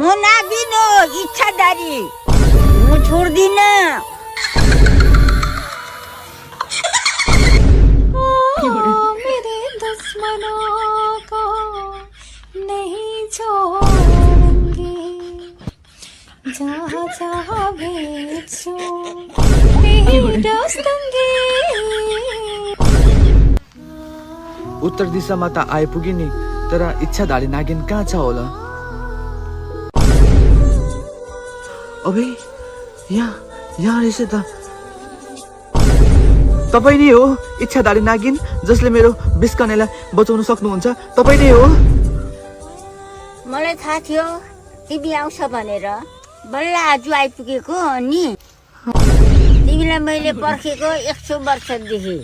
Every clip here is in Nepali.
म नागिन हो इच्छाधारी म छोड्दिन मेरे दुश्मनों को नहीं छोड़ेंगे जहाँ जहाँ भेजो डसेंगे उत्तर दिशामा त आइपुगे नि तर इच्छाधारी नागिन कहाँ छ होला अबे यहाँ रहेछ त तपाई नै हो इच्छाधारी नागिन जसले मेरो बिस्कनेलाई बचाउन सक्नुहुन्छ तपाई नै हो मलाई थाहा थियो तिमी आउँछ भनेर बल्ल आज आइपुगेको अनि तिमीलाई मैले पर्खेको 100 वर्षदेखि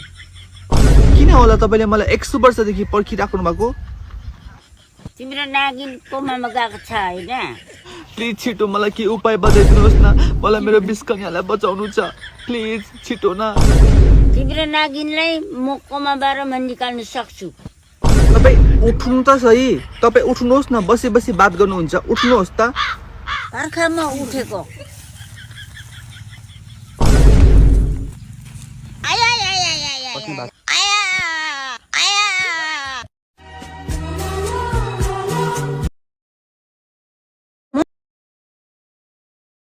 किन होला तपाईले मलाई 100 वर्षदेखि पर्खिराख्नु भएको तिम्रो नागिन कोमामा गएको छ हैन प्लिज छिटो मलाई के उपाय बताइदिनुहोस् न मलाई मेरो बिस्कनेलाई बचाउनु छ प्लिज छिटो न तिम्रो नागिनलाई म कोमाबाट निकाल्न सक्छु तपाई उठ्नु त सही तपाई उठ्नुहोस् न बसी बसी बात गर्नुहुन्छ उठ्नुहोस् त भर्खरमा उठेको